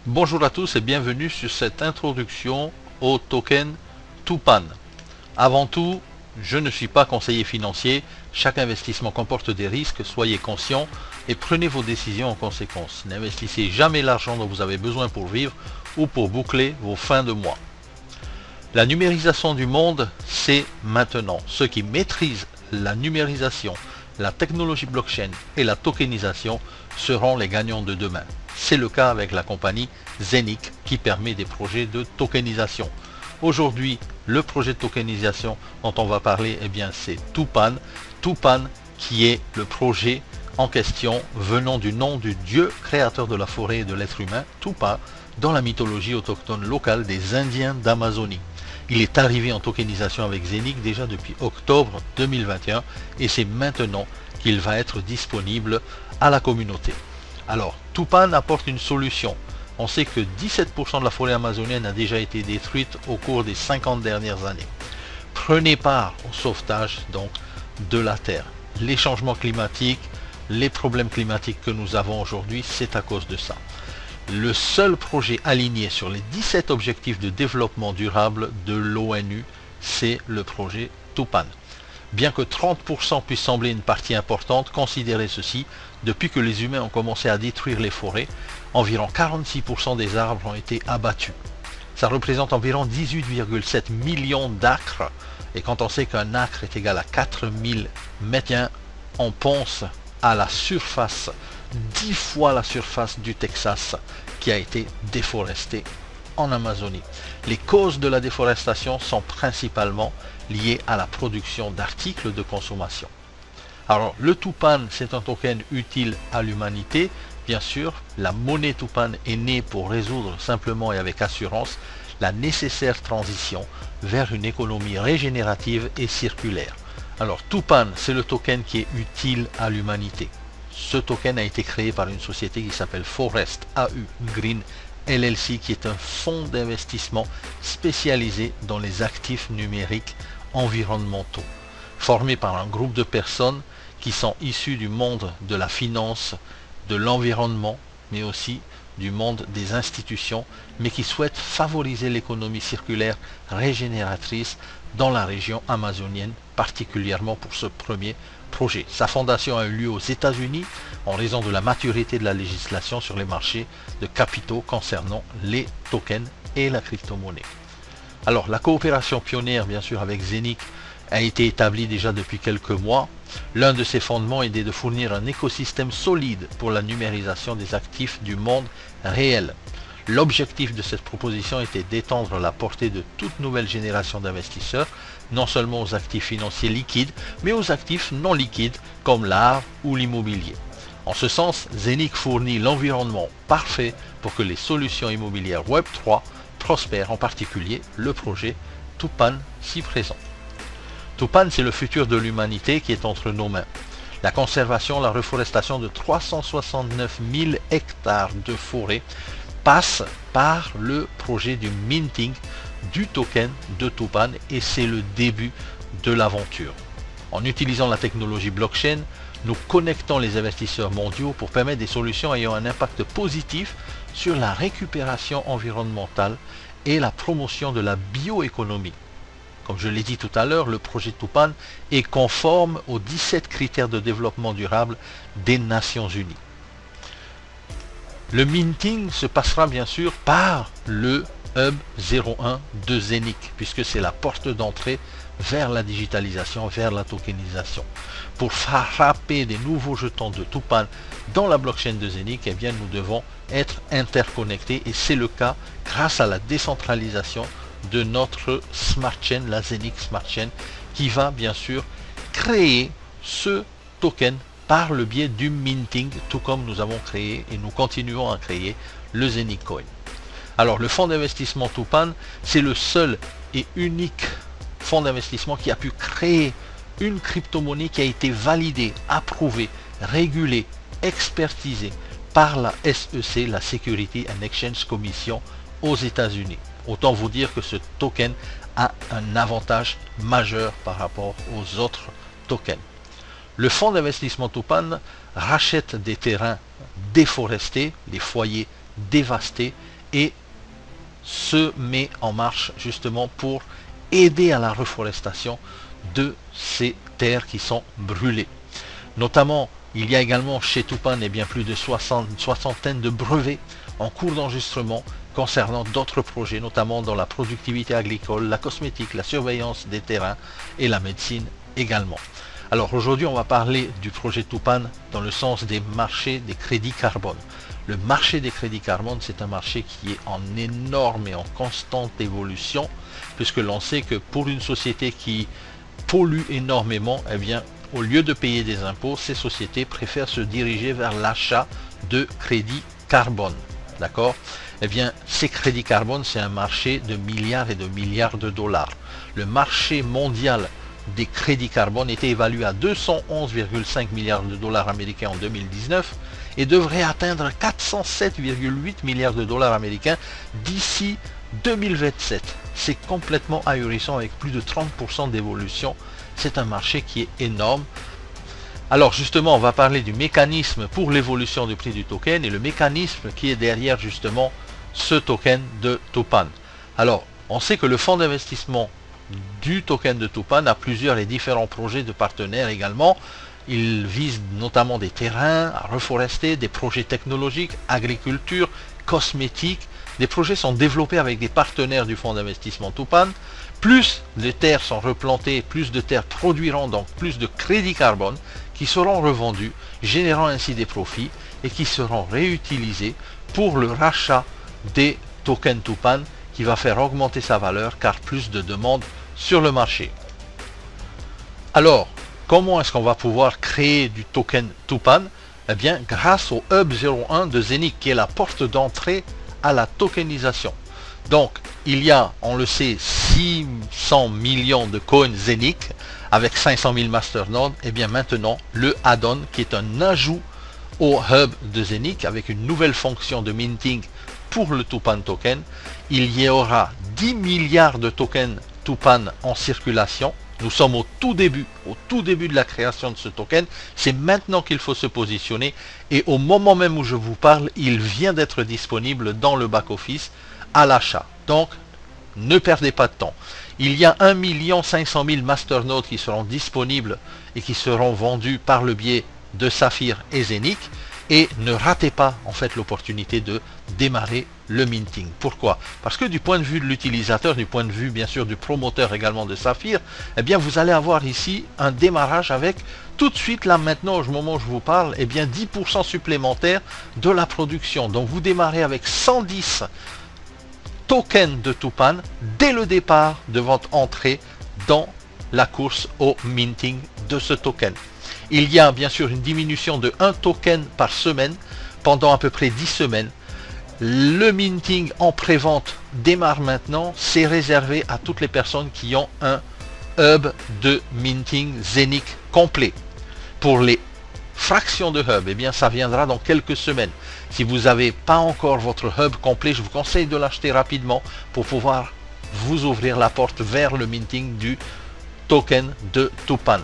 Bonjour à tous et bienvenue sur cette introduction au token Tupan. Avant tout, je ne suis pas conseiller financier, chaque investissement comporte des risques, soyez conscients et prenez vos décisions en conséquence. N'investissez jamais l'argent dont vous avez besoin pour vivre ou pour boucler vos fins de mois. La numérisation du monde, c'est maintenant. Ceux qui maîtrisent la numérisation, la technologie blockchain et la tokenisation seront les gagnants de demain. C'est le cas avec la compagnie Zenic qui permet des projets de tokenisation. Aujourd'hui, le projet de tokenisation dont on va parler, c'est Tupan. Tupan qui est le projet en question venant du nom du dieu créateur de la forêt et de l'être humain, Tupa, dans la mythologie autochtone locale des Indiens d'Amazonie. Il est arrivé en tokenisation avec Zenic déjà depuis octobre 2021 et c'est maintenant qu'il va être disponible à la communauté. Alors, Tupan apporte une solution. On sait que 17% de la forêt amazonienne a déjà été détruite au cours des 50 dernières années. Prenez part au sauvetage donc de la Terre. Les changements climatiques, les problèmes climatiques que nous avons aujourd'hui, c'est à cause de ça. Le seul projet aligné sur les 17 objectifs de développement durable de l'ONU, c'est le projet Tupan. Bien que 30% puisse sembler une partie importante, considérez ceci, depuis que les humains ont commencé à détruire les forêts, environ 46% des arbres ont été abattus. Ça représente environ 18,7 millions d'acres, et quand on sait qu'un acre est égal à 4000 mètres, on pense à la surface, 10 fois la surface du Texas qui a été déforestée en Amazonie. Les causes de la déforestation sont principalement liées à la production d'articles de consommation. Alors le Tupan, c'est un token utile à l'humanité. Bien sûr, la monnaie Tupan est née pour résoudre simplement et avec assurance la nécessaire transition vers une économie régénérative et circulaire. Alors Tupan, c'est le token qui est utile à l'humanité. Ce token a été créé par une société qui s'appelle Forest AU Green LLC, qui est un fonds d'investissement spécialisé dans les actifs numériques environnementaux, formé par un groupe de personnes qui sont issues du monde de la finance, de l'environnement, mais aussi du monde des institutions, mais qui souhaitent favoriser l'économie circulaire régénératrice dans la région amazonienne, particulièrement pour ce premier projet. Sa fondation a eu lieu aux États-Unis en raison de la maturité de la législation sur les marchés de capitaux concernant les tokens et la crypto-monnaie. Alors, la coopération pionnière, bien sûr, avec Zenic a été établie déjà depuis quelques mois. L'un de ses fondements est de fournir un écosystème solide pour la numérisation des actifs du monde réel. L'objectif de cette proposition était d'étendre la portée de toute nouvelle génération d'investisseurs, non seulement aux actifs financiers liquides, mais aux actifs non liquides comme l'art ou l'immobilier. En ce sens, Zenic fournit l'environnement parfait pour que les solutions immobilières Web3 prospèrent, en particulier le projet Tupan si présent. Tupan, c'est le futur de l'humanité qui est entre nos mains. La conservation, la reforestation de 369 000 hectares de forêt passe par le projet du minting du token de Tupan et c'est le début de l'aventure. En utilisant la technologie blockchain, nous connectons les investisseurs mondiaux pour permettre des solutions ayant un impact positif sur la récupération environnementale et la promotion de la bioéconomie. Comme je l'ai dit tout à l'heure, le projet Tupan est conforme aux 17 critères de développement durable des Nations Unies. Le minting se passera bien sûr par le Hub 01 de Zenic, puisque c'est la porte d'entrée vers la digitalisation, vers la tokenisation. Pour frapper des nouveaux jetons de Tupan dans la blockchain de Zenic, nous devons être interconnectés et c'est le cas grâce à la décentralisation de notre Smart Chain, la Zenic Smart Chain, qui va bien sûr créer ce token par le biais du minting, tout comme nous avons créé et nous continuons à créer le Zenic Coin. Alors le fonds d'investissement Tupan, c'est le seul et unique fonds d'investissement qui a pu créer une crypto-monnaie qui a été validée, approuvée, régulée, expertisée par la SEC, la Security and Exchange Commission aux États-Unis. Autant vous dire que ce token a un avantage majeur par rapport aux autres tokens. Le fonds d'investissement Tupan rachète des terrains déforestés, des foyers dévastés et se met en marche justement pour aider à la reforestation de ces terres qui sont brûlées. Notamment, il y a également chez Tupan bien plus de soixantaine de brevets en cours d'enregistrement concernant d'autres projets, notamment dans la productivité agricole, la cosmétique, la surveillance des terrains et la médecine également. Alors aujourd'hui, on va parler du projet Tupan dans le sens des marchés des crédits carbone. Le marché des crédits carbone, c'est un marché qui est en énorme et en constante évolution, puisque l'on sait que pour une société qui pollue énormément, eh bien, au lieu de payer des impôts, ces sociétés préfèrent se diriger vers l'achat de crédits carbone. D'accord? Eh bien, ces crédits carbone, c'est un marché de milliards et de milliards de dollars. Le marché mondial des crédits carbone était évalué à 211,5 milliards de dollars américains en 2019 et devrait atteindre 407,8 milliards de dollars américains d'ici 2027. C'est complètement ahurissant avec plus de 30% d'évolution. C'est un marché qui est énorme. Alors justement, on va parler du mécanisme pour l'évolution du prix du token et le mécanisme qui est derrière justement ce token de Tupan. Alors, on sait que le fonds d'investissement du token de Tupan a plusieurs et différents projets de partenaires également. Il vise notamment des terrains à reforester, des projets technologiques, agriculture, cosmétique. Des projets sont développés avec des partenaires du fonds d'investissement Tupan. Plus les terres sont replantées, plus de terres produiront donc plus de crédits carbone qui seront revendus, générant ainsi des profits et qui seront réutilisés pour le rachat des tokens Tupan qui va faire augmenter sa valeur car plus de demandes sur le marché. Alors, comment est-ce qu'on va pouvoir créer du token Tupan? Eh bien, grâce au Hub 01 de Zenic qui est la porte d'entrée à la tokenisation. Donc, il y a, on le sait, 600 millions de coins Zenic avec 500 000 masternodes. Et bien maintenant, le add-on qui est un ajout au Hub de Zenic avec une nouvelle fonction de minting pour le Tupan token. Il y aura 10 milliards de tokens Tupan en circulation. Nous sommes au tout début de la création de ce token. C'est maintenant qu'il faut se positionner et au moment même où je vous parle, il vient d'être disponible dans le back-office à l'achat. Donc, ne perdez pas de temps. Il y a 1 500 000 masternodes qui seront disponibles et qui seront vendus par le biais de Saphir et Zenic. Et ne ratez pas en fait l'opportunité de démarrer le minting. Pourquoi? Parce que du point de vue de l'utilisateur, du point de vue bien sûr du promoteur également de Saphir, eh bien vous allez avoir ici un démarrage avec tout de suite là maintenant au moment où je vous parle, eh bien 10% supplémentaire de la production. Donc vous démarrez avec 110 tokens de Tupan dès le départ de votre entrée dans la course au minting de ce token. Il y a bien sûr une diminution de 1 token par semaine pendant à peu près 10 semaines. Le minting en pré-vente démarre maintenant. C'est réservé à toutes les personnes qui ont un hub de minting Zenic complet. Pour les fractions de hub, eh bien ça viendra dans quelques semaines. Si vous n'avez pas encore votre hub complet, je vous conseille de l'acheter rapidement pour pouvoir vous ouvrir la porte vers le minting du token de Tupan.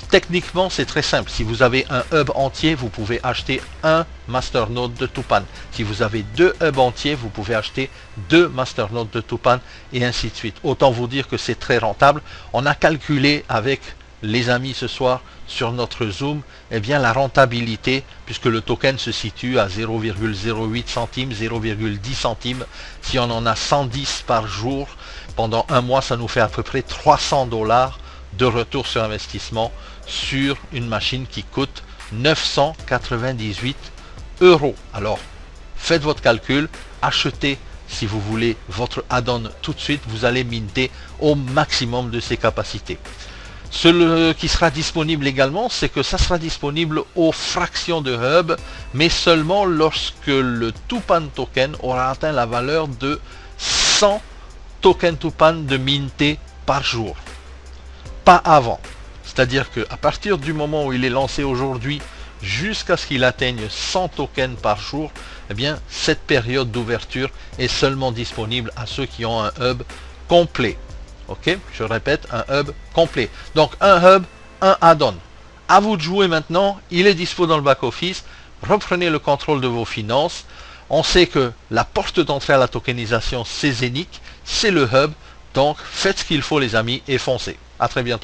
Techniquement, c'est très simple. Si vous avez un hub entier, vous pouvez acheter un masternode de Tupan. Si vous avez 2 hubs entiers, vous pouvez acheter 2 masternodes de Tupan et ainsi de suite. Autant vous dire que c'est très rentable. On a calculé avec les amis ce soir sur notre Zoom, eh bien la rentabilité, puisque le token se situe à 0,08 centimes, 0,10 centimes. Si on en a 110 par jour, pendant un mois, ça nous fait à peu près 300 $ de retour sur investissement sur une machine qui coûte 998 €. Alors, faites votre calcul, achetez si vous voulez votre add-on tout de suite, vous allez minter au maximum de ses capacités. Ce qui sera disponible également, c'est que ça sera disponible aux fractions de hub, mais seulement lorsque le Tupan token aura atteint la valeur de 100 tokens Tupan de minté par jour. Pas avant. C'est-à-dire qu'à partir du moment où il est lancé aujourd'hui jusqu'à ce qu'il atteigne 100 tokens par jour, eh bien cette période d'ouverture est seulement disponible à ceux qui ont un hub complet. Ok, je répète, un hub complet. Donc un hub, un add-on. À vous de jouer maintenant, il est dispo dans le back-office. Reprenez le contrôle de vos finances. On sait que la porte d'entrée à la tokenisation, c'est Zeniq, c'est le hub. Donc faites ce qu'il faut les amis et foncez. À très bientôt.